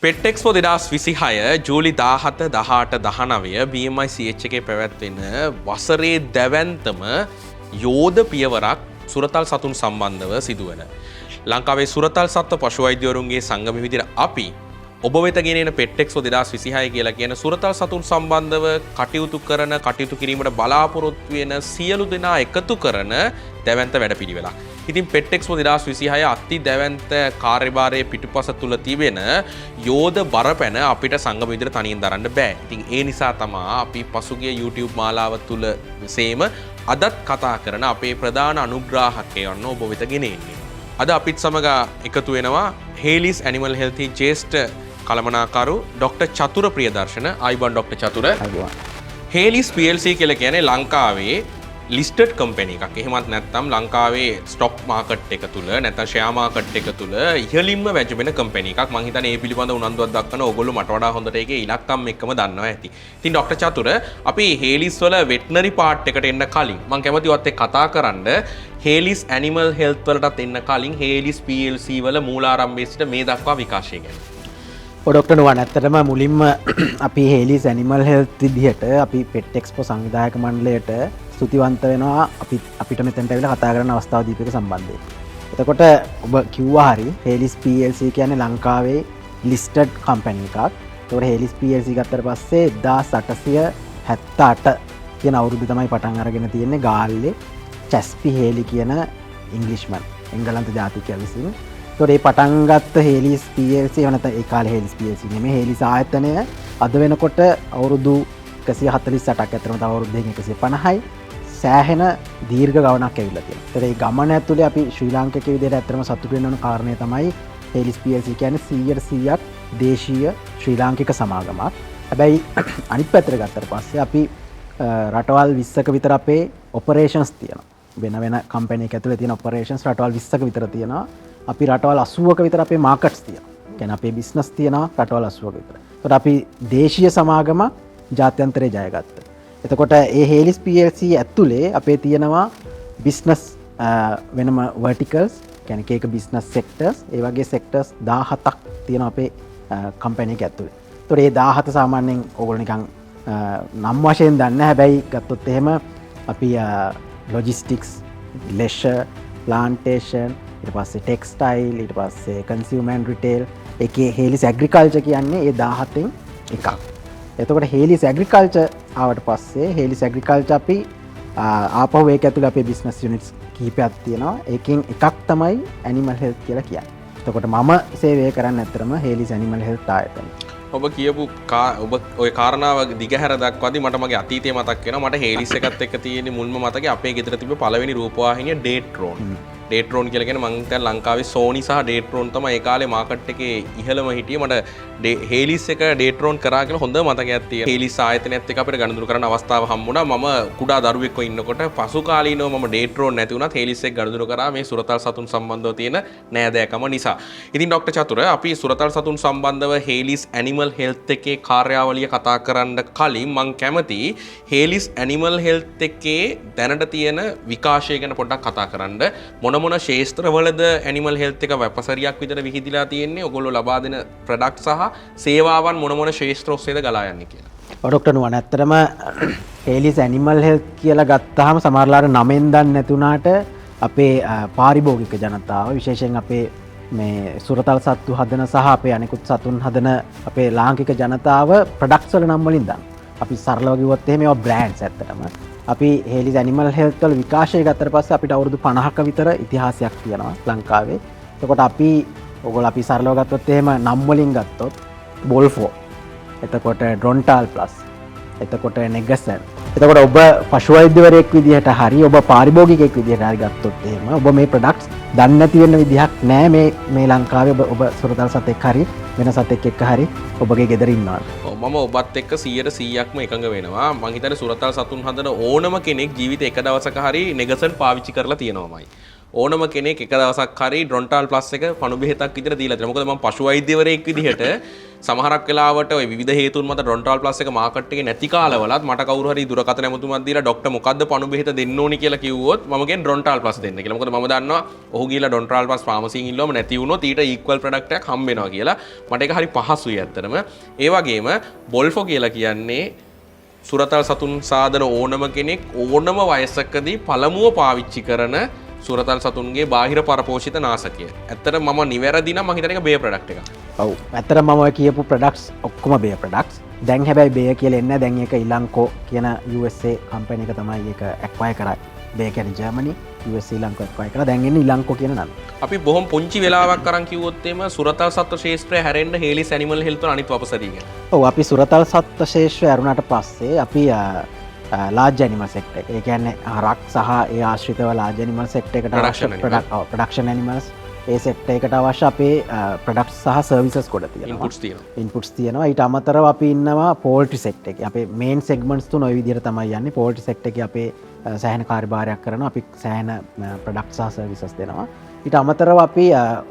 පෙට්ටෙක්ස්පෝ 2026 ජූලි 17 18 19 BMI CH එකේ පැවැත්වෙන වසරේ දැවැන්තම යෝධ පියවරක් සුරතල් සතුන් සම්බන්ධව සිදුවන ලංකාවේ සුරතල් සත්ව පශු වෛද්‍යවරුන්ගේ සංගමය විදිහට අපි ඔබ වෙත ගෙනෙන පෙට්ටෙක්ස්පෝ 2026 කියලා කියන සුරතල් සතුන් සම්බන්ධව කටයුතු කිරීමට බලාපොරොත්තු වෙන සියලු දෙනා එකතු කරන දැවැන්ත වැඩපිළිවෙලක්. ඉතින් පෙට්ටෙක්ස්පෝ 2026 අති දැවැන්ත කාර්යභාරයේ පිටුපස තුල තිබෙන යෝධ බරපැන අපිට සංගම විදිහට තනියෙන් දරන්න බෑ. ඉතින් ඒ නිසා තමයි අපි පසුගිය YouTube මාලාව තුල සේම අදත් කතා කරන අපේ ප්‍රධාන අනුග්‍රාහකයන් ඔබ වෙත ගෙනෙන්නේ. අද අපිත් සමග එකතු වෙනවා හේලිස් ඇනිමල් හෙල්ත් ජේෂ්ඨ කළමනාකරු ඩොක්ටර් චතුර ප්‍රියදර්ශන. ආයිබන් ඩොක්ටර් චතුර. හේලිස් PLC කියලා කියන්නේ ලංකාවේ ලිස්ටඩ් කම්පැනි එකක්. එහෙමත් නැත්නම් ලංකාවේ ස්ටොක් මාකට් එක තුල නැත්නම් ෂෙයා මාකට් එක තුල ඉහළින්ම වැජඹෙන කම්පැනි එකක්. මම හිතන්නේ මේ පිළිබඳව උනන්දුවක් දක්වන ඕගොල්ලෝ මට වඩා හොඳට ඒකේ ඉලක්කම් එක්කම දන්නවා ඇති. ඉතින් ඩොක්ටර් චතුර අපි හේලිස් වල වෙටනරි පාර්ට් එකට එන්න කලින් මම කැමතියි ඔයත් එක්ක කතා කරන්න හේලිස් ඇනිමල් හෙල්ත් වලටත් එන්න කලින් හේලිස් PLC වල මූලාරම්භයේ සිට මේ දක්වා විකාශය ගැන. ඩොක්ටර් නුවන් ඇත්තටම මුලින්ම අපි හේලිස් ඇනිමල් හෙල්ත් විදිහට අපි පෙට්ටෙක්ස්පෝ සංවිධායක මණ්ඩලයට ස්තුතිවන්ත වෙනවා අපිට මෙතනට ඇවිල්ලා කතා කරන්න අවස්ථාව දීපේක සම්බන්ධයෙන්. එතකොට ඔබ කිව්වා හරි හේලිස් PLC කියන්නේ ලංකාවේ ලිස්ටඩ් කම්පැනි එකක්. ඒතකොට හේලිස් PLC ගත්තට පස්සේ 1878 කියන අවුරුද්ද තමයි පටන් අරගෙන තියෙන්නේ ගාල්ලේ චැස්පි හේලි කියන ඉංග්‍රීසිමන් එංගලන්ත ජාතිකයා විසින්. ඒතකොට මේ පටන් ගත්ත හේලිස් PLC වෙනත ඒ කාලේ හේලිස් PLC නෙමෙයි හේලිස් ආයතනය අද වෙනකොට අවුරුදු 148ක් ඇතරම තව අවුරුද්දකින් 150යි සෑහෙන දීර්ඝ ගමනක් ඇවිල්ලා තියෙනවා. ඒතර මේ ගමන ඇතුලේ අපි ශ්‍රී ලාංකික විදිහට ඇත්තටම සතුටු වෙන්න ඕන කාරණේ තමයි හේලිස් PLC කියන්නේ 100%ක් දේශීය ශ්‍රී ලාංකික සමාගමක්. හැබැයි අනිත් පැත්තට ගත්තට පස්සේ අපි රටවල් 20ක විතර අපේ ඔපරේෂන්ස් තියෙනවා. වෙන කම්පැනි එක ඇතුලේ තියෙන ඔපරේෂන්ස් රටවල් 20ක විතර තියෙනවා. අපි රටවල් 80ක විතර අපේ මාකට්ස් තියෙනවා. කියන්නේ අපේ බිස්නස් තියෙනවා රටවල් 80ක විතර. ඒකට අපි දේශීය සමාගම ජාත්‍යන්තරේ ජයගත්තා. එතකොට ඒ හේලිස් PLC ඇතුලේ අපේ තියෙනවා බිස්නස් වෙනම වර්ටිකල්ස් කියන්නේ එක බිස්නස් සෙක්ටර්ස් ඒ වගේ සෙක්ටර්ස් 17ක් තියෙනවා අපේ කම්පැනි එක ඇතුලේ. ඒතකොට මේ 17 සාමාන්‍යයෙන් ඕගොල්ලෝ නිකන් නම් වශයෙන් දන්නේ නැහැ. හැබැයි ගත්තොත් එහෙම අපි ලොජිස්ටික්ස්, ලෙෂර්, ප්ලාන්ටේෂන්, ඊට පස්සේ ටෙක්ස්ටයිල්, ඊට පස්සේ කන්සියුමර් ඇන්ඩ් රිටේල්, ඒකේ හේලිස් ඇග්‍රිකල්චර් කියන්නේ ඒ 17න් එකක්. එතකොට හේලිස් ඇග්‍රිකල්චර් ආවට පස්සේ හේලිස් ඇග්‍රිකල්චර් අපි ආපහු ඒක ඇතුළේ අපේ බිස්නස් යුනිට්ස් කිහිපයක් තියෙනවා. ඒකෙන් එකක් තමයි ඇනිමල් හෙල්ත් කියලා කියන්නේ. එතකොට මම සේවය කරන්නේ ඇත්තටම හේලිස් ඇනිමල් හෙල්ත් ආයතනයේ. ඔබ කියපු ඔබ ඔය කාරණාව දිගහැර දක්වාදී මට මගේ අතීතය මතක් වෙනවා. මට හේලිස් එකත් එක්ක තියෙන මුල්ම මතකේ අපේ ගෙදර තිබ්බ පළවෙනි රූපවාහිනිය ඩේට්‍රෝන්. ඩේට්‍රෝන් කියලා කියන්නේ මං හිතන්නේ ලංකාවේ සෝනි සහ ඩේට්‍රෝන් තමයි ඒ කාලේ මාකට් එකේ ඉහළම හිටියේ. මට හේලිස් එක ඩේට්‍රෝන් කරා කියලා හොඳ මතකයක් තියෙනවා. හේලිස් ආයතනයත් එක්ක අපිට ගනුදෙනු කරන්න අවස්ථාව හම්බුණා. මම කුඩා දරුවෙක්ව ඉන්නකොට පසු කාලීනව මම ඩේට්‍රෝන් නැති වුණත් හේලිස් එක්ක ගනුදෙනු කරා මේ සුරතල් සතුන් සම්බන්ධව තියෙන නෑදෑකම නිසා. ඉතින් ඩොක්ටර් චතුර අපි සුරතල් සතුන් සම්බන්ධව හේලිස් ඇනිමල් හෙල්ත් එකේ කාර්යාවලිය කතා කරන්න කලින් මං කැමතියි හේලිස් ඇනිමල් හෙල්ත් එකේ දැනට තියෙන විකාශය ගැන පොඩ්ඩක් කතා කරන්න. මොන ශේෂ්ත්‍රවලද ඇනිමල් හෙල්ත් එක වැපසරියක් විතර විහිදිලා තියෙන්නේ? ඔයගොල්ලෝ ලබා දෙන ප්‍රොඩක්ට් සහ සේවාවන් මොන ශේෂ්ත්‍ර ඔස්සේද ගලා යන්නේ කියලා. ඩොක්ටර් නුවන් ඇත්තටම හේලිස් ඇනිමල් හෙල්ත් කියලා ගත්තාම සමහරලාට නමෙන් දන්නේ නැතුණාට අපේ පාරිභෝගික ජනතාව විශේෂයෙන් අපේ මේ සුරතල් සත්තු හදන සහ අපේ අනිකුත් සතුන් හදන අපේ ලාංකික ජනතාව ප්‍රොඩක්ට්ස් වල නම් වලින් දන්නවා. අපි සරලව කිව්වොත් එහෙම ඒවා බ්‍රෑන්ඩ්ස් ඇත්තටම. අපි හේලිස් ඇනිමල් හෙල්ත් වල විකාශය ගත්තට පස්සේ අපිට අවුරුදු 50ක විතර ඉතිහාසයක් තියෙනවා ලංකාවේ. එතකොට ඔයගොල්ලෝ අපි සරලව ගත්තොත් එහෙම නම් වලින් ගත්තොත් බෝල්ෆෝ, එතකොට ඩ්‍රොන්ටාල් ප්ලස්, එතකොට නෙගසන්. එතකොට ඔබ පශු වෛද්‍යවරයෙක් විදිහට හරි ඔබ පාරිභෝගිකයෙක් විදිහට හරි ගත්තොත් එහෙම ඔබ මේ ප්‍රොඩක්ට්ස් දන්නේ නැති වෙන්න විදිහක් නෑ මේ ලංකාවේ ඔබ සුරතල් සතෙක් හරි වෙන සතෙක් එක්ක හරි ඔබගේ ගෙදර ඉන්නවා. මම ඔබත් එක්ක 100%ක්ම එකඟ වෙනවා. මං හිතන්නේ සුරතල් සතුන් හදන ඕනම කෙනෙක් ජීවිතේ එක දවසක හරි නෙගසන් පාවිච්චි කරලා තියෙනවමයි. ඕනම කෙනෙක් එක දවසක් හරි ඩොන්ටාල් ප්ලස් එක පණු බෙහෙතක් විතර දීලා තියෙනවා. මොකද මම පශු වෛද්‍යවරයෙක් විදිහට සමහරක් වෙලාවට ওই විවිධ හේතුන් මත ඩොන්ටාල් ප්ලස් එක මාකට් එකේ නැති කාලවලත් මට කවුරු හරි දුරකථන ඇමතුමක් දීලා ડોක්ටර් මොකද්ද පණු බෙහෙත දෙන්න ඕනි කියලා කිව්වොත් මම කියන්නේ ඩොන්ටාල් ප්ලස් දෙන්න කියලා. මොකද මම දන්නවා ඔහු ගිහලා ඩොන්ටාල් ප්ලස් ෆාමසියෙන් ඉල්ලුවම නැති වුණොත් ඊට ඊක්වල් ප්‍රොඩක්ට් එකක් හම්බ වෙනවා කියලා. මට ඒක හරි පහසුයි ඇත්තටම. ඒ වගේම බොල්ෆෝ කියලා කියන්නේ සුරතල් සතුන් සාදන ඕනම කෙනෙක් ඕනම වයසකදී පළමුව පාවිච්චි කරන සුරතල් සතුන්ගේ බාහිර පරපෝෂිත නාශකය. ඇත්තට මම නිවැරදි නම් මම හිතන එක බේ ප්‍රොඩක්ට් එකක්. ඔව්. ඇත්තට මම ඔය කියපු ප්‍රොඩක්ට්ස් ඔක්කොම බේ ප්‍රොඩක්ට්ස්. දැන් හැබැයි බේ කියලා එන්නේ දැන් ඒක ඉලංකෝ කියන USA කම්පැනි එක තමයි ඒක ඇක්වයර් කරා. බේ කියන්නේ ජර්මනි USA ඉලංකෝ ඇක්වයර් කරා. දැන් එන්නේ ඉලංකෝ කියන නම. අපි බොහොම පුංචි වෙලාවක් අරන් කිව්වොත් එimhe සුරතල් සත්ත්ව ශාස්ත්‍රය හැරෙන්න හේලිස් ඇනිමල් හෙල්ත් වල අනිත් වපසරිය ගැන. ඔව් අපි සුරතල් සත්ත්ව ශාස්ත්‍රය ඇරුණාට පස්සේ අපි ලාර්ජ් ඇනිමල් සෙක්ටර් එක. ඒ කියන්නේ හරක් සහ ඒ ආශ්‍රිතව ලාර්ජ් ඇනිමල් සෙක්ටර් එකට අවශ්‍ය ප්‍රොඩක්ෂන් ඇනිමල්ස් ඒ සෙක්ටර් එකට අවශ්‍ය අපේ ප්‍රොඩක්ට්ස් සහ සර්විසස් කොට තියෙනවා. ඉන්පුට්ස් තියෙනවා. ඊට අමතරව අපි ඉන්නවා පෝල්ට්‍රි සෙක්ටර් එකේ. අපේ මේන් සෙග්මන්ට්ස් තුන ওই විදිහට තමයි යන්නේ. පෝල්ට්‍රි සෙක්ටර් එකේ අපේ සෑහෙන කාර්යභාරයක් කරනවා. අපි සෑහෙන ප්‍රොඩක්ට්ස් සහ සර්විසස් දෙනවා. ඊට අමතරව අපි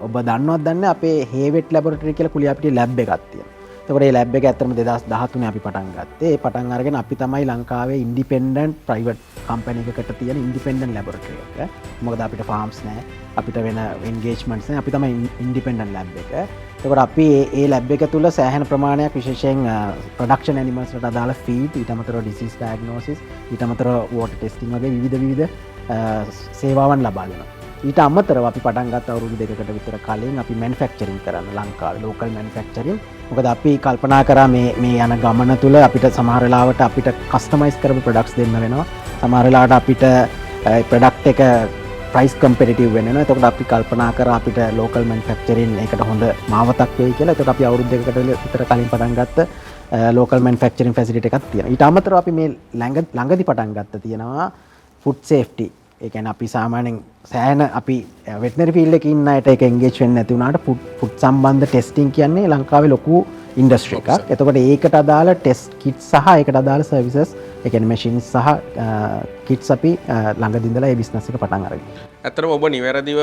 ඔබ දන්නවත් දන්නේ අපේ හේවෙට් ලැබොරටරි කියලා කුලියාපිටියේ ලැබ් එකක් තියෙනවා. එතකොට මේ ලැබ් එක ඇත්තටම 2013 අපි පටන් ගත්තේ. ඒ පටන් අරගෙන අපි තමයි ලංකාවේ ඉන්ඩිපෙන්ඩන්ට් ප්‍රයිවට් කම්පැනි එකකට තියෙන ඉන්ඩිපෙන්ඩන්ට් ලැබොරටරි එක. මොකද අපිට ෆාම්ස් නැහැ. අපිට වෙන එන්ගේජ්මන්ට්ස් නැහැ. අපි තමයි ඉන්ඩිපෙන්ඩන්ට් ලැබ් එක. එතකොට අපි මේ ලැබ් එක තුල සෑහෙන ප්‍රමාණයක් විශේෂයෙන් ප්‍රොඩක්ෂන් ඇනිමල්ස් වලට අදාළ ෆීඩ්, ඊට අමතරව ඩිසීස් ඩයග්නොසිස්, ඊට අමතරව වෝටර් ටෙස්ටිං වගේ විවිධ සේවාවන් ලබා දෙනවා. ඊට අමතරව අපි පටන් ගත්ත අවුරුදු දෙකකට විතර කලින් අපි මැනුෆැක්චරින් කරන්න ලංකාවේ ලෝකල් මැනුෆැක්චරින්. මොකද අපි කල්පනා කරා මේ යන ගමන තුල අපිට සමහර වෙලාවට අපිට කස්ටමයිස් කරපු ප්‍රොඩක්ට්ස් දෙන්න වෙනවා. සමහර වෙලාවට අපිට ප්‍රොඩක්ට් එක ප්‍රයිස් කම්පිටිටිව් වෙන්න වෙනවා. එතකොට අපි කල්පනා කරා අපිට ලෝකල් මැනුෆැක්චරින් ඒකට හොඳ මාවතක් වෙයි කියලා. එතකොට අපි අවුරුදු දෙකකට විතර කලින් පටන් ගත්ත ලෝකල් මැනුෆැක්චරින් ෆැසිලිටි එකක් තියෙනවා. ඊට අමතරව අපි මේ ළඟදී පටන් ගත්ත තියෙනවා ෆුඩ් සේෆ්ටි. ඒ කියන්නේ අපි සාමාන්‍යයෙන් සෑහෙන අපි වෙටනරි ෆීල්ඩ් එකේ ඉන්න අයට ඒක එන්ගේජ් වෙන්නේ නැති වුණාට ෆුඩ් සම්බන්ධ ටෙස්ටිං කියන්නේ ලංකාවේ ලොකු ඉන්ඩස්ට්‍රි එකක්. එතකොට ඒකට අදාළ ටෙස්ට් කිට් සහ ඒකට අදාළ සර්විසස් ඒ කියන්නේ මැෂින්ස් සහ කිට්ස් අපි ළඟදී ඉඳලා ඒ බිස්නස් එක පටන් අරගෙන. ඇත්තටම ඔබ නිවැරදිව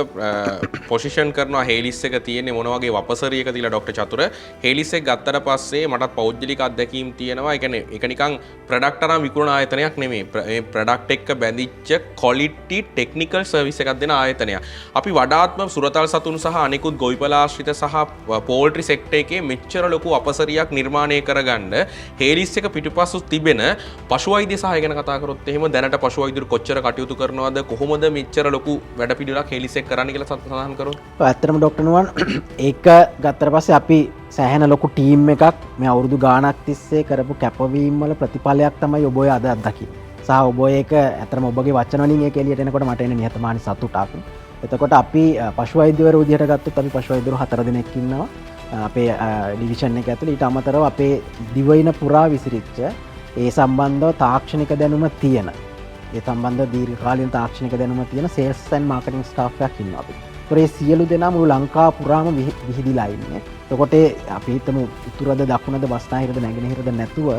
පොසිෂන් කරනවා හේලිස් එක තියෙන්නේ මොන වගේ වපසරියක තියලා ડોක්ටර් චතුර හේලිස් එක ගත්තට පස්සේ මටත් පෞද්ගලික අත්දැකීම් තියෙනවා. ඒ කියන්නේ ඒක නිකන් ප්‍රොඩක්ට් අරන් විකුණන ආයතනයක් නෙමෙයි. මේ ප්‍රොඩක්ට් එක්ක බැඳිච්ච ක්වොලිටි ටෙක්නිකල් සර්විස් එකක් දෙන ආයතනයක්. අපි වඩාත්ම සුරතල් සතුන් සහ අනිකුත් ගොවිපළ ආශ්‍රිත සහ පෝල්ට්‍රි සෙක්ටර් එකේ මෙච්චර ලොකු අපසරියක් නිර්මාණය කරගන්න හේලිස් එක පිටුපස්සු තිබෙන පශු වෛද්‍ය සහාය ගැන කතා කරොත් එහෙම දැනට පශු වෛද්‍යවරු කොච්චර කටයුතු කරනවද කොහොමද මෙච්චර ලොකු වැඩ පිළිවෙලක් හේලිස් එක කරන්න කියලා සඳහන් කරොත්. ඇත්තටම ડોක්ටර් නුවන් ඒක ගත්තට පස්සේ අපි සෑහෙන ලොකු ටීම් එකක් මේ අවුරුදු ගාණක් තිස්සේ කරපු කැපවීම් වල ප්‍රතිඵලයක් තමයි ඔබ ඔය අද අත්දකින්නේ. සහ ඔබ ඒක ඇත්තටම ඔබගේ වචන වලින් ඒක එළියට එනකොට මට එන නිහතමානී සතුටක්. එතකොට අපි පශු වෛද්‍යවරු විදිහට ගත්තොත් අපි පශු වෛද්‍යවරු 4 දෙනෙක් ඉන්නවා. අපේ ඩිවිෂන් එක ඇතුළේ. ඊට අමතරව අපේ දිවයින පුරා විසිරිච්ච ඒ සම්බන්ධව තාක්ෂණික දැනුම තියෙන ඒ සම්බන්ධ දීර්ඝකාලීන තාක්ෂණික දැනුම තියෙන සේල්ස් ඇන්ඩ් මාකටිං ස්ටාෆ් එකක් ඉන්නවා අපි. ඒතර ඒ සියලු දෙනා මුළු ලංකාව පුරාම විහිදිලා ඉන්නේ. එතකොට අපි හිතමු උතුරද දකුණද බස්නාහිරද නැගෙනහිරද නැතුව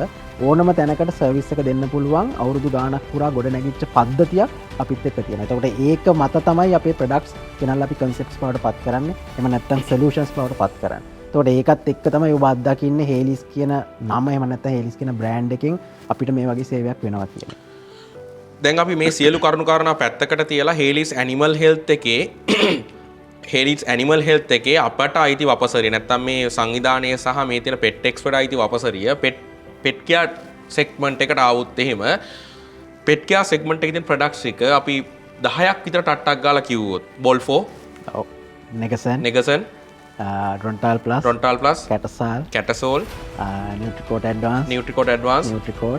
ඕනම තැනකට සර්විස් එක දෙන්න පුළුවන් අවුරුදු ගාණක් පුරා ගොඩ නැගිච්ච පද්ධතියක් අපිත් එක්ක තියෙනවා. එතකොට ඒක මත තමයි අපේ ප්‍රොඩක්ට්ස් ගෙනල්ලා අපි කන්සෙප්ට්ස් බවට පත් කරන්නේ. එහෙම නැත්නම් සොලියුෂන්ස් බවට පත් කරන්නේ. එතකොට ඒකත් එක්ක තමයි ඔබ අත්දකින්නේ හේලිස් කියන නම එහෙම නැත්නම් හේලිස් කියන බ්‍රෑන්ඩ් එකෙන් අපිට මේ වගේ සේවයක් වෙනවා කියලා. දැන් අපි මේ සියලු කරුණු කාරණා පැත්තකට තියලා හේලිස් ඇනිමල් හෙල්ත් එකේ හේලිස් ඇනිමල් හෙල්ත් එකේ අපට අයිති වපසරිය නැත්නම් මේ සංවිධානය සහ මේ තියෙන පෙට් එක්ස් වල අයිති වපසරිය පෙට් කියා සෙග්මන්ට් එකට ආවොත් එහෙම පෙට් කියා සෙග්මන්ට් එකේ තියෙන ප්‍රොඩක්ට්ස් එක අපි 10ක් විතර ටට්ටක් ගාලා කිව්වොත් බොල්ෆෝ ඔව් නෙගසන් Rontal Plus Catasol Nutricort Advance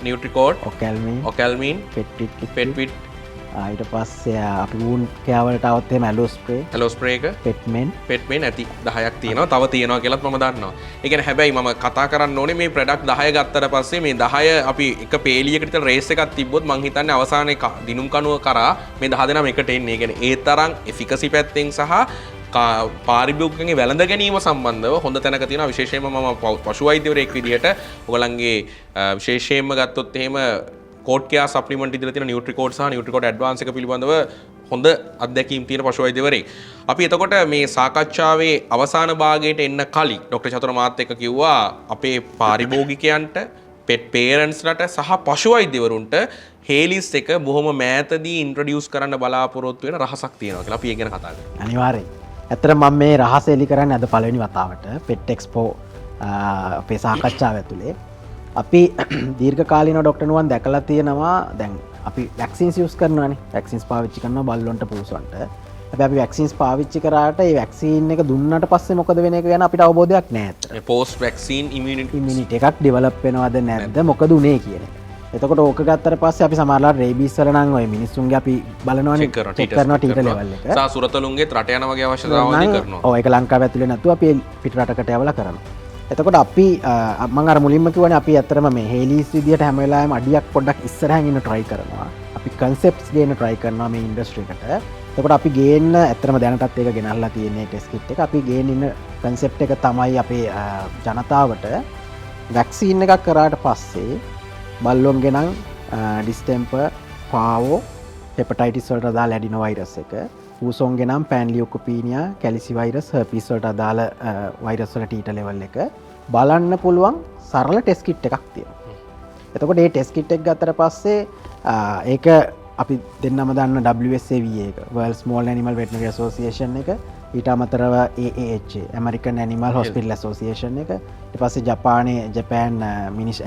Nutricort Ocalmin Petvit ඊට පස්සේ අපි වුන් කෑවලට આવත් එහෙම ඇලෝ ස්ප්‍රේ එක පෙට්මෙන් ඇති 10ක් තියෙනවා. තව තියෙනවා කියලාත් මම දන්නවා. ඒ කියන්නේ හැබැයි මම කතා කරන්න ඕනේ මේ ප්‍රොඩක්ට් 10 ගත්තට පස්සේ මේ 10 අපි එක පේලියකට විතර රේස් එකක් තිබ්බොත් මං හිතන්නේ අවසානයේ දිනුම් කණුව කරා මේ 10 දෙනාම එකට එන්නේ. ඒ කියන්නේ ඒ තරම් එෆිකසි පැත්තෙන් සහ පාරිභෝගිකයන්ගේ වැළඳ ගැනීම සම්බන්ධව හොඳ තැනක තියෙනවා. විශේෂයෙන්ම මම පශු වෛද්‍යවරයෙක් විදිහට ඔයගලන්ගේ විශේෂයෙන්ම ගත්තොත් එහෙම කෝට්කයා සප්ලිමන්ට් ඉදිරියේ තියෙන නියුට්‍රිකෝඩ් සහ නියුට්‍රිකෝඩ් ඇඩ්වාන්ස් එක පිළිබඳව හොඳ අත්දැකීම් තියෙන පශු වෛද්‍යවරයෙක්. අපි එතකොට මේ සාකච්ඡාවේ අවසාන භාගයට එන්න කලින් ડોક્ટર චතුර මාත් එක්ක කිව්වා අපේ පාරිභෝගිකයන්ට පෙට් පේරන්ට්ස්ලට සහ පශු වෛද්‍යවරුන්ට හේලිස් එක බොහොම මෑතදී ඉන්ට්‍රොඩියුස් කරන්න බලාපොරොත්තු වෙන රහසක් තියෙනවා කියලා අපි ඒ ගැන කතා කරමු. අනිවාර්යයෙන්. ඇත්තට මම මේ රහස එලි කරන්නේ අද පළවෙනි වතාවට පෙට් එක්ස්පෝ අපේ සාකච්ඡාව ඇතුලේ. අපි දීර්ඝ කාලීනව ડોක්ටර් නුවන් දැකලා තියෙනවා දැන් අපි වැක්සින්ස් යූස් කරනවානේ. වැක්සින්ස් පාවිච්චි කරනවා බල්ලොන්ට පුරුසොන්ට. හැබැයි අපි වැක්සින්ස් පාවිච්චි කරාට ඒ වැක්සින් එක දුන්නට පස්සේ මොකද වෙන එක ගැන අපිට අවබෝධයක් නැහැ ඇත්තට. පෝස්ට් වැක්සින් ඉමුනිටි එකක් ඩෙවලොප් වෙනවද නැද්ද මොකද උනේ කියන එක. එතකොට ඕක ගත්තට පස්සේ අපි සමහරවිට රේබීස් වල නම් ඔය මිනිස්සුන්ගේ අපි බලනවානේ චෙක් කරනවා ටීටර් ලෙවල් එක. සහ සුරතලුන්ගේ රට යන වගේ අවශ්‍යතාවෝදී කරනවා. ඔව් ඒක ලංකාව ඇතුලේ නැතුව අපි පිට රටකට යවලා කරනවා. එතකොට අපි මම අර මුලින්ම කිව්වනේ අපි ඇත්තටම මේ හේලිස් විදියට හැම වෙලාවෙම අඩියක් පොඩ්ඩක් ඉස්සරහින් ඉන්න try කරනවා. අපි concepts ගේන්න try කරනවා මේ ඉන්ඩස්ට්‍රි එකට. එතකොට අපි ගේන්න ඇත්තටම දැනටත් ඒක ගෙනල්ලා තියෙන්නේ ටෙස්ට් කිට් එක. අපි ගේන්න ඉන්න concept එක තමයි අපේ ජනතාවට වැක්සින් එකක් කරාට පස්සේ බල්ලොන්ගේ නම් ඩිස්ටෙම්පර්, පාවෝ, හෙපටයිටිස් වලට අදාළ ඇඩිනෝ වෛරස් එක, ඌසොන්ගේ නම් පැන්ලියෝකුපීනියා, කැලිසි වෛරස්, හර්පීස් වලට අදාළ වෛරස් වල ටීටර් ලෙවල් එක බලන්න පුළුවන් සරල ටෙස්ට් කිට් එකක් තියෙනවා. එතකොට මේ ටෙස්ට් කිට් එක ගත්තට පස්සේ ඒක අපි දෙන්නම දන්න WSAVA එක, World Small Animal Veterinary Association එක, ඊට අමතරව AAHA, American Animal Hospital Association එක, ඊට පස්සේ ජපානයේ Japan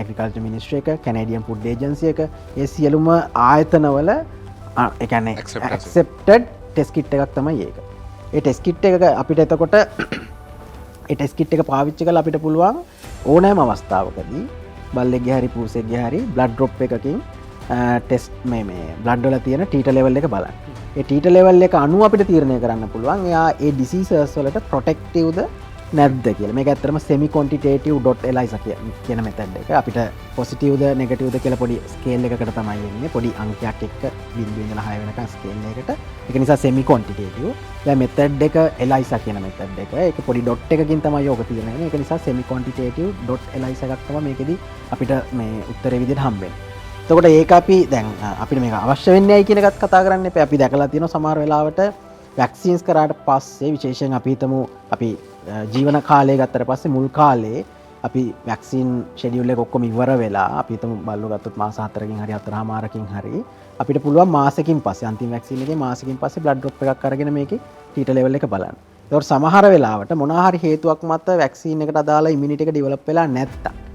Agriculture Ministry එක, Canadian Food Agency එක, ඒ සියලුම ආයතනවල ඒ කියන්නේ accepted ටෙස්ට් කිට් එකක් තමයි ඒක. ඒ ටෙස්ට් කිට් එක අපිට එතකොට ඒ ටෙස්ට් කිට් එක පාවිච්චි කරලා අපිට පුළුවන් ඕනෑම අවස්ථාවකදී බල්ලෙක්ගේ හරි පූසෙක්ගේ හරි බ්ලඩ් ඩ්‍රොප් එකකින් ටෙස්ට් මේ බ්ලඩ් වල තියෙන ටීටර් ලෙවල් එක බලන්න. ඒ ටීටර් ලෙවල් එක අනුව අපිට තීරණය කරන්න පුළුවන් එයා ඒ ඩිසීසස් වලට ප්‍රොටෙක්ටිව්ද නැද්ද කියලා. මේක ඇත්තටම semi quantitative dot ELISA කියන මෙතඩ් එක. අපිට පොසිටිව්ද නෙගටිව්ද කියලා පොඩි ස්කේල් එකකට තමයි එන්නේ. පොඩි අංකයක් එක්ක 0 ඉඳලා 6 වෙනකන් ස්කේල් එකකට. ඒක නිසා semi quantitative. දැන් මෙතඩ් එක ELISA කියන මෙතඩ් එක. ඒක පොඩි ඩොට් එකකින් තමයි ඕක තියෙන්නේ. ඒක නිසා semi quantitative dot ELISA එකක් තමයි මේකෙදි අපිට මේ උත්තරේ විදිහට හම්බෙන්නේ. එතකොට ඒක අපි දැන් අපිට මේක අවශ්‍ය වෙන්නේ ඇයි කියන එකත් කතා කරන්න එපා. අපි දැකලා තියෙනවා සමහර වෙලාවට වැක්සින්ස් කරාට පස්සේ විශේෂයෙන් අපි හිතමු අපි ජීවන කාලය ගත්තට පස්සේ මුල් කාලේ අපි වැක්සින් ෂෙඩියුල් එක ඔක්කොම ඉවර වෙලා අපි හිතමු බල්ලෝ ගත්තොත් මාස 4කින් හරි 4මාරකින් හරි අපිට පුළුවන් මාසෙකින් පස්සේ අන්තිම වැක්සින් එකේ මාසෙකින් පස්සේ බ්ලඩ් ඩ්‍රොප් එකක් අරගෙන මේකේ ටීටර් ලෙවල් එක බලන්න. ඒකට සමහර වෙලාවට මොනවා හරි හේතුවක් මත වැක්සින් එකට අදාළ ඉමුනිටි එක ඩෙවලොප් වෙලා නැත්තම්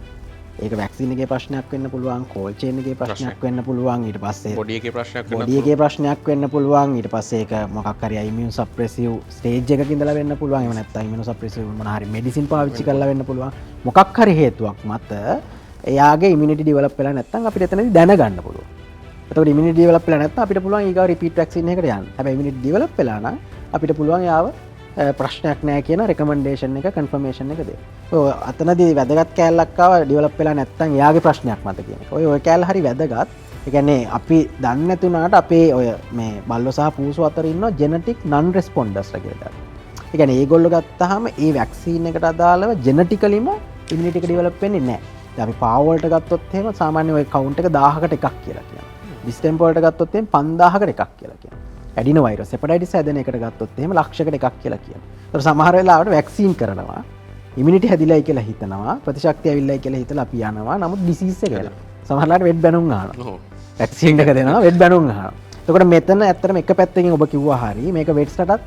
ඒක වැක්සින් එකේ ප්‍රශ්නයක් වෙන්න පුළුවන්, කෝල්ඩ් චේන් එකේ ප්‍රශ්නයක් වෙන්න පුළුවන්, ඊට පස්සේ බොඩි එකේ ප්‍රශ්නයක් වෙන්න පුළුවන්, ඊට පස්සේ ඒක මොකක් හරි ඉමුන් සප්‍රෙසිව් ස්ටේජ් එකක ඉඳලා වෙන්න පුළුවන්. එහෙම නැත්නම් ඉමුන් සප්‍රෙසිව් මොන හරි මෙඩිසින් පාවිච්චි කරලා වෙන්න පුළුවන්. මොකක් හරි හේතුවක් මත එයාගේ ඉමුනිටි ඩෙවලොප් වෙලා නැත්නම් අපිට එතනදී දැනගන්න පුළුවන්. එතකොට ඉමුනිටි ඩෙවලොප් වෙලා නැත්නම් අපිට පුළුවන් ඊගාව රිපීට් වැක්සින් එකකට යන්න. හැබැයි ඉමුනිටි ඩෙවලොප් වෙලා නම් අපිට පුළුවන් යාව ප්‍රශ්නයක් නෑ කියන රෙකමන්ඩේෂන් එක කන්ෆර්මේෂන් එක දෙන්න. ඔය අතනදී වැදගත් කෑල්ලක් ආව ඩෙවලොප් වෙලා නැත්නම් එයාගේ ප්‍රශ්නයක් මත කියන එක. ඔය කෑල්ල හරි වැදගත්. ඒ කියන්නේ අපි දන්නේ නැතුණාට අපේ ඔය මේ බල්ලෝ සහ පූසෝ අතර ඉන්න ජෙනටික් නන් රෙස්පොන්ඩර්ස්ලා කියලා. ඒ කියන්නේ ඒගොල්ලෝ ගත්තාම ඒ වැක්සින් එකට අදාළව ජෙනටිකලිම ඉමුනිටි එක ඩෙවලොප් වෙන්නේ නැහැ. දැන් අපි පාව වලට ගත්තොත් එහෙම සාමාන්‍ය ඔය කවුන්ට් එක 1000කට එකක් කියලා කියනවා. ඩිස්ටෙම්පර් වලට ගත්තොත් එහෙම 5000කට එකක් කියලා කියනවා. ඇඩිනෝ වෛරස් හෙපටයිටිස් හැදෙන එකට ගත්තොත් එහෙම ලක්ෂයකට එකක් කියලා කියනවා. ඒතර සමහර වෙලාවට වැක්සින් කරනවා ඉමුනිටි හැදිලායි කියලා හිතනවා ප්‍රතිශක්තිය ඇවිල්ලායි කියලා හිතලා අපි යනවා. නමුත් ඩිසීස් එක වෙලා සමහරලාට වෙඩ් බැනුම් අහනවා. වැක්සින් එක දෙනවා වෙඩ් බැනුම් අහනවා. එතකොට මෙතන ඇත්තටම එක පැත්තකින් ඔබ කිව්වා හරි මේක වෙට්ස්ලටත්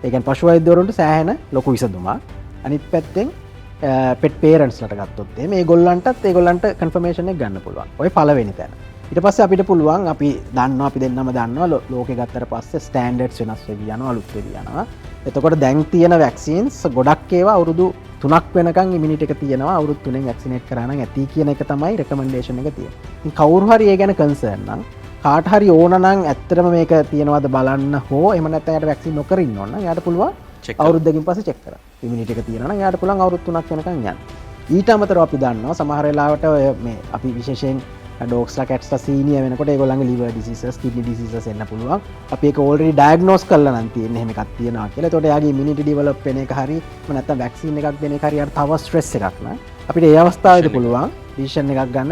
ඒ කියන්නේ පශු වෛද්‍යවරුන්ට සෑහෙන ලොකු විසඳුමක්. අනිත් පැත්තෙන් පෙට් පේරන්ට්ස්ලට ගත්තොත් එහෙම ඒගොල්ලන්ට කන්ෆර්මේෂන් එක ගන්න පුළුවන්. ඔය පළවෙනි තැන. ඊට පස්සේ අපිට පුළුවන් අපි දන්නවා අපි දෙන්නම දන්නවා ලෝකෙ ගත්තට පස්සේ ස්ටෑන්ඩඩ්ස් වෙනස් වෙවි යනවා අලුත් වෙවි යනවා. එතකොට දැන් තියෙන වැක්සින්ස් ගොඩක් ඒවා අවුරුදු 3ක් වෙනකන් ඉමුනිටි එක තියෙනවා. අවුරුදු 3න් වැක්සිනේට් කරා නම් ඇති කියන එක තමයි රෙකමන්ඩේෂන් එක තියෙන්නේ. ඉතින් කවුරු හරි ඒ ගැන කන්සර්න් නම් කාට හරි ඕන නම් ඇත්තටම මේක තියෙනවද බලන්න හෝ එහෙම නැත්නම් යාට වැක්සින් නොකර ඉන්න ඕන නම් යාට පුළුවන් අවුරුද්දකින් පස්සේ චෙක් කරන්න. ඉමුනිටි එක තියෙනවා නම් යාට පුළුවන් අවුරුදු 3ක් වෙනකන් යන්න. ඊට අමතරව අපි දන්නවා සමහර වෙලාවට මේ අපි විශේෂයෙන් ඩොක්ස්ලා කැට්ස්ලා සීනියර් වෙනකොට ඒගොල්ලන්ගේ liver diseases, kidney diseases එන්න පුළුවන්. අපි ඒක already diagnose කරලා නම් තියෙන්නේ එහෙම එකක් තියෙනවා කියලා. ඒතකොට එයාගේ immunity develop වෙන එක හරි නැත්නම් vaccine එකක් දෙන එක හරි තව stress එකක් න ะ. අපිට ඒ අවස්ථාවේදී පුළුවන් ඩිසිෂන් එකක් ගන්න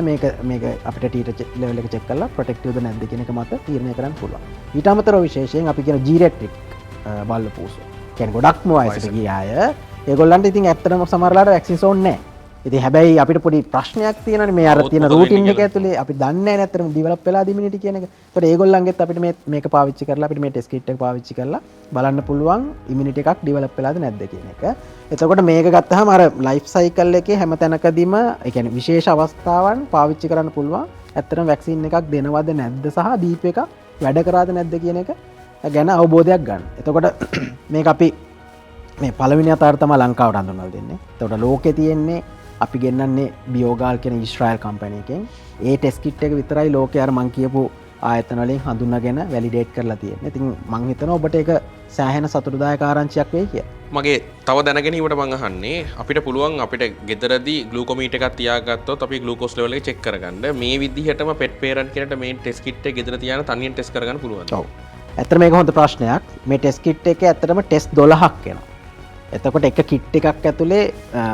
මේක අපිට ටීටර් ලෙවල් එක චෙක් කරලා ප්‍රොටෙක්ටිව්ද නැද්ද කියන එක මත තීරණය කරන්න පුළුවන්. ඊට අමතරව විශේෂයෙන් අපි කියන ජීරෙට්‍රික් බල්ල පූසෝ. කියන්නේ ගොඩක්ම වයසට ගිය අය ඒගොල්ලන්ට ඉතින් ඇත්තටම සමහරලාට වැක්සින්ස් ඕනේ නැහැ. ඉතින් හැබැයි අපිට පොඩි ප්‍රශ්නයක් තියෙනවානේ මේ අර තියෙන රූටින් එක ඇතුලේ අපි දන්නේ නැහැ නැත්තරම ඩෙවලොප් වෙලාද ඉමුනිටි කියන එක. ඒකට ඒගොල්ලන්ගෙත් අපිට මේක පාවිච්චි කරලා අපිට මේ ටෙස්ට් කිට් එක පාවිච්චි කරලා බලන්න පුළුවන් ඉමුනිටි එකක් ඩෙවලොප් වෙලාද නැද්ද කියන එක. එතකොට මේක ගත්තාම අර ලයිෆ් සයිකල් එකේ හැම තැනකදීම ඒ කියන්නේ විශේෂ අවස්ථාවන් පාවිච්චි කරන්න පුළුවන්. ඇත්තටම වැක්සින් එකක් දෙනවද නැද්ද සහ දීප එක වැඩ කරාද නැද්ද කියන එක ගැන අවබෝධයක් ගන්න. එතකොට මේක අපි මේ පළවෙනි අතාර තමයි ලංකාවට හඳුන්වලා දෙන්නේ. එතකොට ලෝකේ තියෙන්නේ අපි ගෙන්නන්නේ බියෝගාල් කියන ඊශ්‍රායල් කම්පැනි එකෙන්. ඒ ටෙස්ට් කිට් එක විතරයි ලෝකේ අර මං කියපු ආයතන වලින් හඳුනාගෙන වැලිඩේට් කරලා තියෙන්නේ. ඉතින් මං හිතනවා ඔබට ඒක සෑහෙන සතුටුදායක ආරංචියක් වෙයි කියලා. මගේ තව දැනගැනීමට මං අහන්නේ අපිට පුළුවන් අපිට ගෙදරදී ග්ලූකෝමීටර් එකක් තියාගත්තොත් අපි ග්ලූකෝස් ලෙවල් එක චෙක් කරගන්න මේ විදිහටම පෙට් පේරන්ට් කෙනෙක්ට මේ ටෙස්ට් කිට් එක ගෙදර තියාන තනියෙන් ටෙස්ට් කරගන්න පුළුවන්. ඔව්. ඇත්තට මේක හොඳ ප්‍රශ්නයක්. මේ ටෙස්ට් කිට් එකේ ඇත්තටම ටෙස්ට් 12ක් එනවා. එතකොට එක කිට් එකක් ඇතුලේ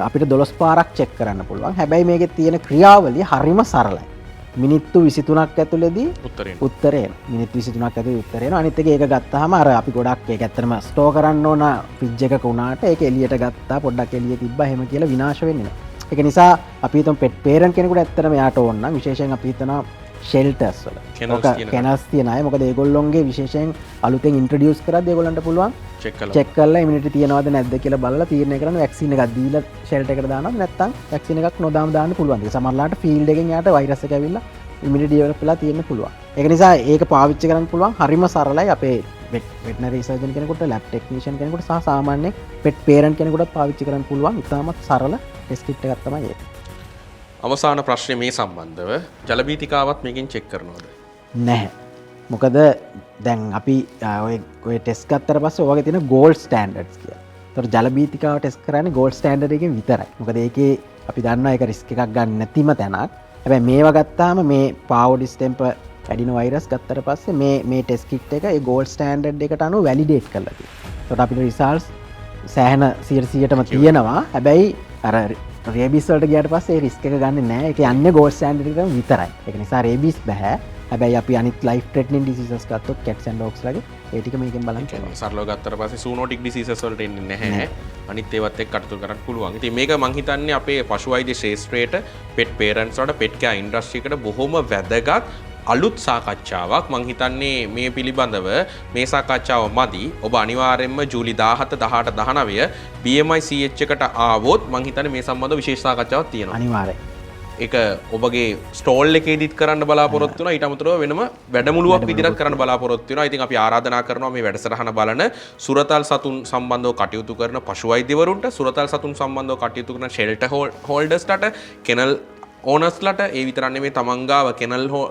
අපිට 12 පාරක් චෙක් කරන්න පුළුවන්. හැබැයි මේකේ තියෙන ක්‍රියාවලිය හරිම සරලයි. මිනිත්තු 23ක් ඇතුලේදී උත්තරේ එනවා. මිනිත්තු 23ක් ඇතුලේ උත්තරේ එනවා. අනිත් එක ඒක ගත්තාම අර අපි ගොඩක් ඒක ඇත්තටම ස්ටෝර් කරන්න ඕන ෆ්‍රිජ් එකක උනාට ඒක එළියට ගත්තා පොඩ්ඩක් එළියේ තිබ්බා එහෙම කියලා විනාශ වෙන්නේ නැහැ. ඒක නිසා අපි හිතමු පෙට් පේරන්ට් කෙනෙකුට ඇත්තටම යාට ඕන නම් විශේෂයෙන් අපි හිතනවා ෂෙල්ටර්ස් වල කෙනල්ස් තියන අය මොකද ඒගොල්ලොන්ගේ විශේෂයෙන් අලුතෙන් ඉන්ට්‍රොඩියුස් කරද්දී ඒගොල්ලන්ට පුළුවන් චෙක් කරලා ඉමුනිටි තියනවද නැද්ද කියලා බලලා තීරණය කරන්න වැක්සින් එකක් දීලා ෂෙල්ටර් එකට දානවද නැත්නම් වැක්සින් එකක් නොදාම දාන්න පුළුවන්. ඒක සමහරලාට ෆීල්ඩ් එකෙන් යාට වෛරස් එක ඇවිල්ලා ඉමුනිටි ඩෙවලොප් වෙලා තියෙන්න පුළුවන්. ඒක නිසා ඒක පාවිච්චි කරන්න පුළුවන් හරිම සරලයි අපේ වෙටනරි සර්ජන් කෙනෙකුට ලැබ් ටෙක්නීෂියන් කෙනෙකුට සහ සාමාන්‍ය පෙට් පේරන්ට් කෙනෙකුටත් පාවිච්චි කරන්න පුළුවන්. ඉතාමත් සරල ටෙස්ට් කිට් එකක් තමයි ඒක. අවසාන ප්‍රශ්නේ මේ සම්බන්ධව ජලබීතිකාවත් මේකෙන් චෙක් කරනවද? නැහැ. මොකද දැන් අපි ඔය ටෙස්ට් ගත්තට පස්සේ ඔයගේ තියෙන ගෝල්ඩ් ස්ටෑන්ඩඩ්ස් කියලා. ඒතර ජලබීතිකාව ටෙස්ට් කරන්නේ ගෝල්ඩ් ස්ටෑන්ඩඩ් එකෙන් විතරයි. මොකද ඒකේ අපි දන්නවා ඒක රිස්ක් එකක් ගන්න නැතිම තැනක්. හැබැයි මේවා ගත්තාම මේ පාවෝ ඩිස්ටෙම්පර් ඇඩිනෝ වෛරස් ගත්තට පස්සේ මේ ටෙස්ට් කිට් එක ඒ ගෝල්ඩ් ස්ටෑන්ඩඩ් එකට අනුව වැලිඩේට් කරලා තියෙනවා. ඒකට අපිට රිසල්ට්ස් සෑහෙන 100%ටම තියෙනවා. හැබැයි අර රේබිස් වලට ගියාට පස්සේ රිස්ක් එක ගන්න නැහැ. ඒක යන්නේ ගෝල්ඩ් ස්ටෑන්ඩඩ් එකට විතරයි. ඒක නිසා රේබිස් බෑ. හැබැයි අපි අනිත් ලයිෆ් ට්‍රෙටනින් ඩිසීසස් ගත්තොත් කැට්ස් ඇන්ඩ් ඩොග්ස් ලගේ ඒ ටික මේකෙන් බලන්න පුළුවන්. සරලව ගත්තට පස්සේ සූනෝටික් ඩිසීසස් වලට එන්නේ නැහැ. අනිත් ඒවත් එක්ක කටයුතු කරන්න පුළුවන්. ඉතින් මේක මං හිතන්නේ අපේ පශු වෛද්‍ය ශාස්ත්‍රයට පෙට් පේරන්ට්ස් වලට පෙට් කෙයාර් ඉන්ඩස්ට්‍රි එකට බොහොම වැදගත් අලුත් සාකච්ඡාවක්. මං හිතන්නේ මේ පිළිබඳව මේ සාකච්ඡාව මදි. ඔබ අනිවාර්යයෙන්ම ජූලි 17 18 19 BMI CH එකට ආවොත් මං හිතන්නේ මේ සම්බන්ධව විශේෂ සාකච්ඡාවක් තියෙනවා. අනිවාර්යයෙන්. ඒක ඔබගේ ස්ටෝල් එකේදීත් කරන්න බලාපොරොත්තු වෙනවා. ඊට අමතරව වෙනම වැඩමුළුවක් විදිහට කරන්න බලාපොරොත්තු වෙනවා. ඉතින් අපි ආරාධනා කරනවා මේ වැඩසටහන බලන සුරතල් සතුන් සම්බන්ධව කටයුතු කරන පශු වෛද්‍යවරුන්ට, සුරතල් සතුන් සම්බන්ධව කටයුතු කරන ෂෙල්ටර් හෝල්ඩර්ස්ලට, කෙනල් ඕනස්ලට ඒ විතරක් නෙමෙයි තමන්ගාව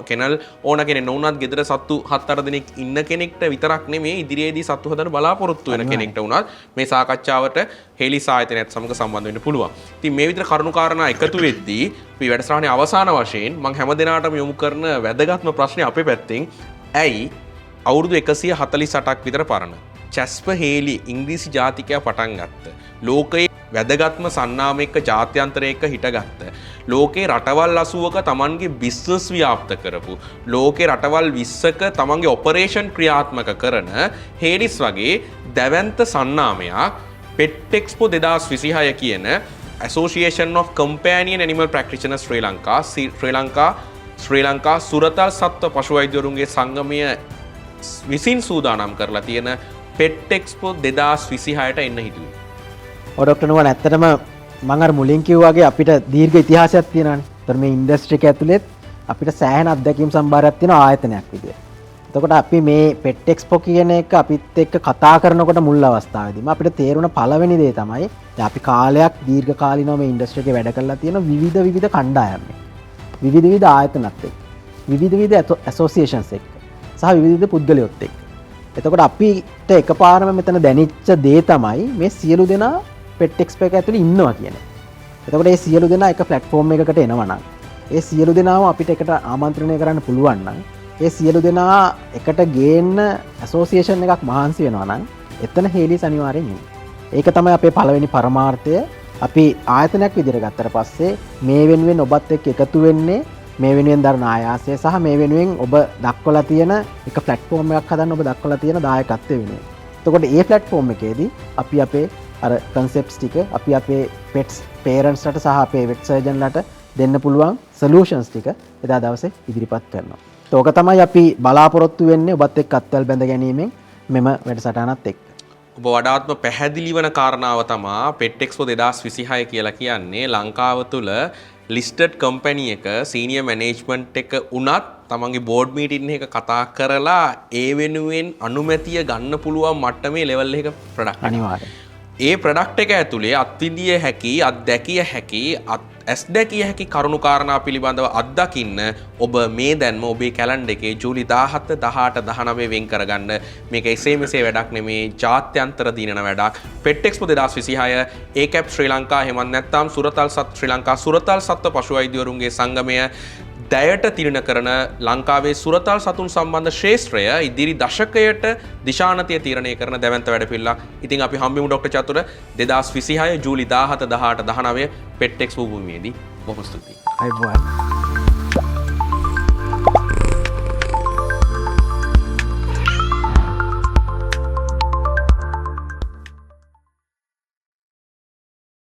කෙනල් ඕන කෙනෙක් නොවුනත් ගෙදර සත්තු 7-8 දෙනෙක් ඉන්න කෙනෙක්ට විතරක් නෙමෙයි ඉදිරියේදී සත්තු හදන්න බලාපොරොත්තු වෙන කෙනෙක්ට උනත් මේ සාකච්ඡාවට හෙලිස් ආයතනයත් සමග සම්බන්ධ වෙන්න පුළුවන්. ඉතින් මේ විතර කරුණු කාරණා එකතු වෙද්දී අපි වැඩසටහනේ අවසාන වශයෙන් මම හැම දිනාටම යොමු කරන වැදගත්ම ප්‍රශ්නේ අපේ පැත්තෙන් ඇයි අවුරුදු 148ක් විතර පරණ චැස්පර් හේලි ඉංග්‍රීසි ජාතිකයා පටන් ගත්ත ලෝකයේ වැදගත්ම සන්නාමයක ජාත්‍යන්තරයක හිටගත්ත ලෝකේ රටවල් 80ක තමන්ගේ බිස්නස් ව්‍යාප්ත කරපු ලෝකේ රටවල් 20ක තමන්ගේ ඔපරේෂන් ක්‍රියාත්මක කරන හේලිස් වගේ දැවැන්ත සන්නාමයක් පෙට් එක්ස්පෝ 2026 කියන Association of Companion Animal Practitioners ශ්‍රී ලංකා සුරතල් සත්ව පශු වෛද්‍යවරුන්ගේ සංගමය විසින් සූදානම් කරලා තියෙන පෙට් එක්ස්පෝ 2026ට එන්න හිතුවේ. ඩොක්ටර් නුවන් ඇත්තටම මම අර මුලින් කිව්වාගේ අපිට දීර්ඝ ඉතිහාසයක් තියෙනවානේ. ඒතර මේ ඉන්ඩස්ට්‍රි එක ඇතුළෙත් අපිට සෑහෙන අත්දැකීම් සම්භාරයක් තියෙන ආයතනයක් විදියට. එතකොට අපි මේ පෙට් එක්ස්පෝ කියන එක අපිත් එක්ක කතා කරනකොට මුල් අවස්ථාවේදීම අපිට තේරුණ පළවෙනි දේ තමයි දැන් අපි කාලයක් දීර්ඝ කාලිනව මේ ඉන්ඩස්ට්‍රි එකේ වැඩ කරලා තියෙන විවිධ කණ්ඩායම් විවිධ ආයතනත් එක්ක විවිධ ඇසෝසියේෂන්ස් එක්ක සහ විවිධ පුද්ගලයොත් එක්ක. එතකොට අපිට එකපාරම මෙතන දැනෙච්ච දේ තමයි මේ සියලු දෙනා පෙට් එක්ස්පෝ එක ඇතුළේ ඉන්නවා කියන එක. එතකොට මේ සියලු දෙනා එක ප්ලැට්ෆෝම් එකකට එනවා නම් ඒ සියලු දෙනාම අපිට එකට ආමන්ත්‍රණය කරන්න පුළුවන් නම් ඒ සියලු දෙනා එකට ගේන්න ඇසෝසියේෂන් එකක් මහන්සි වෙනවා නම් එතන හේලිස් අනිවාර්යෙන් ඉන්නේ. ඒක තමයි අපේ පළවෙනි පරමාර්ථය. අපි ආයතනයක් විදිහට ගත්තට පස්සේ මේ වෙනුවෙන් ඔබත් එක්ක එකතු වෙන්නේ මේ වෙනුවෙන් දරන ආයාසය සහ මේ වෙනුවෙන් ඔබ දක්වලා තියෙන එක ප්ලැට්ෆෝම් එකක් හදන්න ඔබ දක්වලා තියෙන දායකත්වය වෙනුවෙන්. එතකොට ඒ ප්ලැට්ෆෝම් එකේදී අපි අපේ අර කන්සෙප්ට්ස් ටික අපි අපේ pets parents-ලාට සහ අපේ vet surgeon-ලාට දෙන්න පුළුවන් solutions ටික එදා දවසේ ඉදිරිපත් කරනවා. ඒක තමයි අපි බලාපොරොත්තු වෙන්නේ ඔබත් එක්ක අත්වැල් බැඳ ගැනීමෙන් මෙම වැඩසටහනත් එක්ක. ඔබ වඩාත්ම පැහැදිලි වන කාරණාව තමා Pet Expo 2026 කියලා කියන්නේ ලංකාව තුළ ලිස්ටඩ් කම්පැනි එක සීනියර් මැනේජ්මන්ට් එක උනත් තමන්ගේ බෝඩ් මීටින් එක කතා කරලා ඒ වෙනුවෙන් අනුමැතිය ගන්න පුළුවන් මට්ටමේ ලෙවල් එක ප්‍රොඩක්ට් අනිවාර්යයෙන්. ඒ ප්‍රොඩක්ට් එක ඇතුලේ අත්විඳිය හැකි අත්දැකිය හැකි ඇස් දැකිය හැකි කරුණු කාරණා පිළිබඳව අත්දකින්න ඔබ මේ දැන්ම ඔබේ කැලෙන්ඩර් එකේ ජූලි 17 18 19 වෙන් කරගන්න. මේක එසේ මෙසේ වැඩක් නෙමේ, ජාත්‍යන්තර දිනන වැඩක්. Pet Expo 2026 ඒකැප් ශ්‍රී ලංකා එහෙමත් නැත්නම් සුරතල් සත් ශ්‍රී ලංකා සුරතල් සත්ත්ව පශු වෛද්‍යවරුන්ගේ සංගමය දැයට තිරණ කරන ලංකාවේ සුරතල් සතුන් සම්බන්ධ ශ්‍රේෂ්ත්‍රය ඉදිරි දශකයට දිශානතිය තීරණය කරන දැවැන්ත වැඩපිළිවෙලක්. ඉතින් අපි හම්බෙමු ඩොක්ටර් චතුර 2026 ජූලි 17 18 19 Pet Expo භූමියේදී. බොහොම ස්තුතියි. අයිබෝන්.